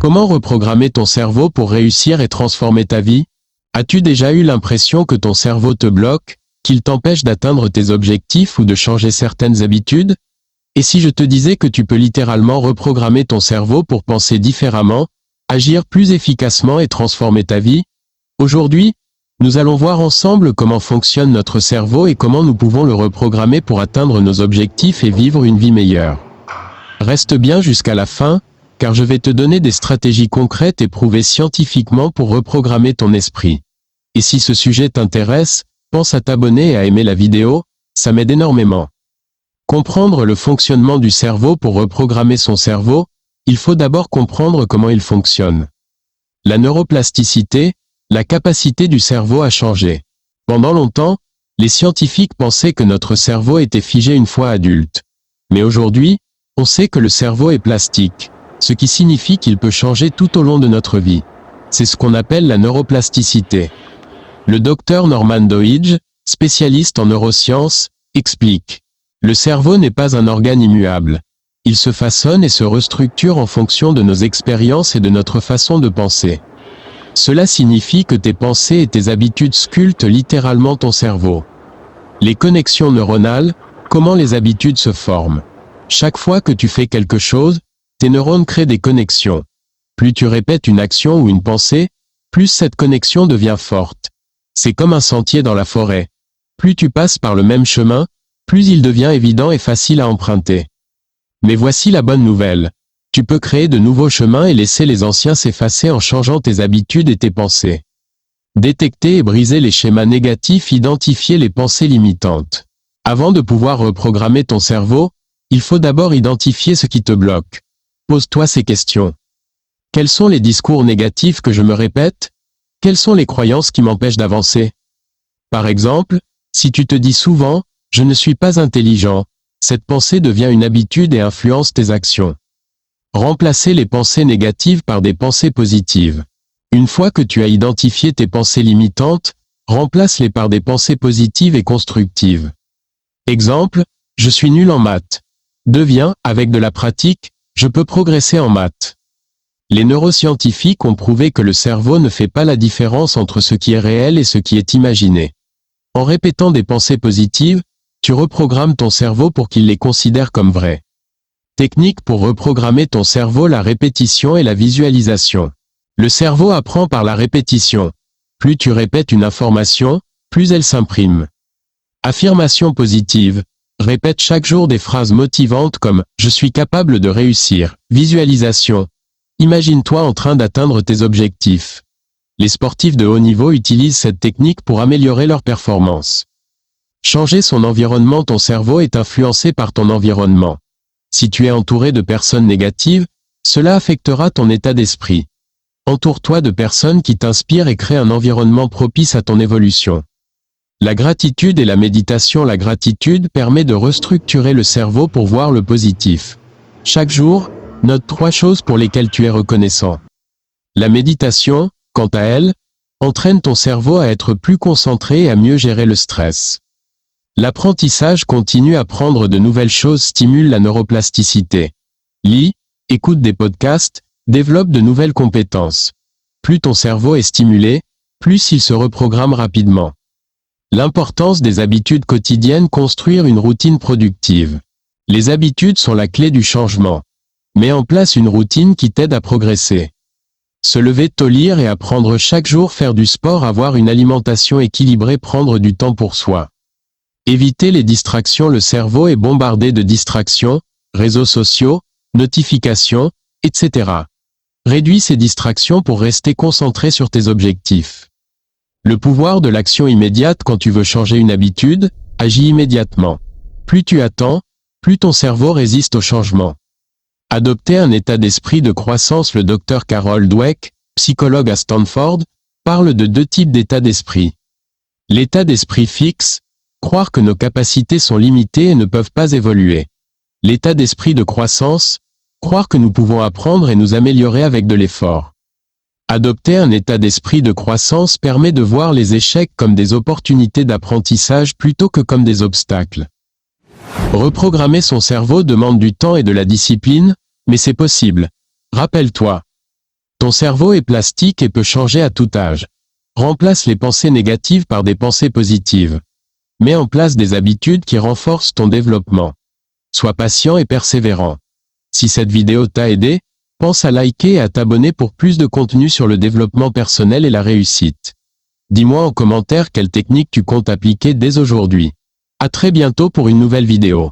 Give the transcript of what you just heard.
Comment reprogrammer ton cerveau pour réussir et transformer ta vie? As-tu déjà eu l'impression que ton cerveau te bloque, qu'il t'empêche d'atteindre tes objectifs ou de changer certaines habitudes? Et si je te disais que tu peux littéralement reprogrammer ton cerveau pour penser différemment, agir plus efficacement et transformer ta vie? Aujourd'hui, nous allons voir ensemble comment fonctionne notre cerveau et comment nous pouvons le reprogrammer pour atteindre nos objectifs et vivre une vie meilleure. Reste bien jusqu'à la fin, car je vais te donner des stratégies concrètes et prouvées scientifiquement pour reprogrammer ton esprit. Et si ce sujet t'intéresse, pense à t'abonner et à aimer la vidéo, ça m'aide énormément. Comprendre le fonctionnement du cerveau pour reprogrammer son cerveau, il faut d'abord comprendre comment il fonctionne. La neuroplasticité, la capacité du cerveau à changer. Pendant longtemps, les scientifiques pensaient que notre cerveau était figé une fois adulte. Mais aujourd'hui, on sait que le cerveau est plastique, ce qui signifie qu'il peut changer tout au long de notre vie. C'est ce qu'on appelle la neuroplasticité. Le docteur Norman Doidge, spécialiste en neurosciences, explique: le cerveau n'est pas un organe immuable. Il se façonne et se restructure en fonction de nos expériences et de notre façon de penser. Cela signifie que tes pensées et tes habitudes sculptent littéralement ton cerveau. Les connexions neuronales, comment les habitudes se forment. Chaque fois que tu fais quelque chose, tes neurones créent des connexions. Plus tu répètes une action ou une pensée, plus cette connexion devient forte. C'est comme un sentier dans la forêt. Plus tu passes par le même chemin, plus il devient évident et facile à emprunter. Mais voici la bonne nouvelle. Tu peux créer de nouveaux chemins et laisser les anciens s'effacer en changeant tes habitudes et tes pensées. Détecter et briser les schémas négatifs, identifier les pensées limitantes. Avant de pouvoir reprogrammer ton cerveau, il faut d'abord identifier ce qui te bloque. Pose-toi ces questions. Quels sont les discours négatifs que je me répète? Quelles sont les croyances qui m'empêchent d'avancer? Par exemple, si tu te dis souvent « je ne suis pas intelligent », cette pensée devient une habitude et influence tes actions. Remplacer les pensées négatives par des pensées positives. Une fois que tu as identifié tes pensées limitantes, remplace-les par des pensées positives et constructives. Exemple, je suis nul en maths. Devient, avec de la pratique, je peux progresser en maths. Les neuroscientifiques ont prouvé que le cerveau ne fait pas la différence entre ce qui est réel et ce qui est imaginé. En répétant des pensées positives, tu reprogrammes ton cerveau pour qu'il les considère comme vraies. Technique pour reprogrammer ton cerveau: la répétition et la visualisation. Le cerveau apprend par la répétition. Plus tu répètes une information, plus elle s'imprime. Affirmation positive. Répète chaque jour des phrases motivantes comme « je suis capable de réussir ». Visualisation. Imagine-toi en train d'atteindre tes objectifs. Les sportifs de haut niveau utilisent cette technique pour améliorer leur performance. Changer son environnement. Ton cerveau est influencé par ton environnement. Si tu es entouré de personnes négatives, cela affectera ton état d'esprit. Entoure-toi de personnes qui t'inspirent et crée un environnement propice à ton évolution. La gratitude et la méditation. La gratitude permet de restructurer le cerveau pour voir le positif. Chaque jour, note 3 choses pour lesquelles tu es reconnaissant. La méditation, quant à elle, entraîne ton cerveau à être plus concentré et à mieux gérer le stress. L'apprentissage continu. Apprendre de nouvelles choses stimule la neuroplasticité. Lis, écoute des podcasts, développe de nouvelles compétences. Plus ton cerveau est stimulé, plus il se reprogramme rapidement. L'importance des habitudes quotidiennes. Construire une routine productive. Les habitudes sont la clé du changement. Mets en place une routine qui t'aide à progresser. Se lever tôt, lire et apprendre chaque jour, faire du sport, avoir une alimentation équilibrée, prendre du temps pour soi. Éviter les distractions. Le cerveau est bombardé de distractions, réseaux sociaux, notifications, etc. Réduis ces distractions pour rester concentré sur tes objectifs. Le pouvoir de l'action immédiate. Quand tu veux changer une habitude, agis immédiatement. Plus tu attends, plus ton cerveau résiste au changement. Adopter un état d'esprit de croissance. Le docteur Carol Dweck, psychologue à Stanford, parle de 2 types d'état d'esprit. L'état d'esprit fixe, croire que nos capacités sont limitées et ne peuvent pas évoluer. L'état d'esprit de croissance, croire que nous pouvons apprendre et nous améliorer avec de l'effort. Adopter un état d'esprit de croissance permet de voir les échecs comme des opportunités d'apprentissage plutôt que comme des obstacles. Reprogrammer son cerveau demande du temps et de la discipline, mais c'est possible. Rappelle-toi. Ton cerveau est plastique et peut changer à tout âge. Remplace les pensées négatives par des pensées positives. Mets en place des habitudes qui renforcent ton développement. Sois patient et persévérant. Si cette vidéo t'a aidé, pense à liker et à t'abonner pour plus de contenu sur le développement personnel et la réussite. Dis-moi en commentaire quelle technique tu comptes appliquer dès aujourd'hui. À très bientôt pour une nouvelle vidéo.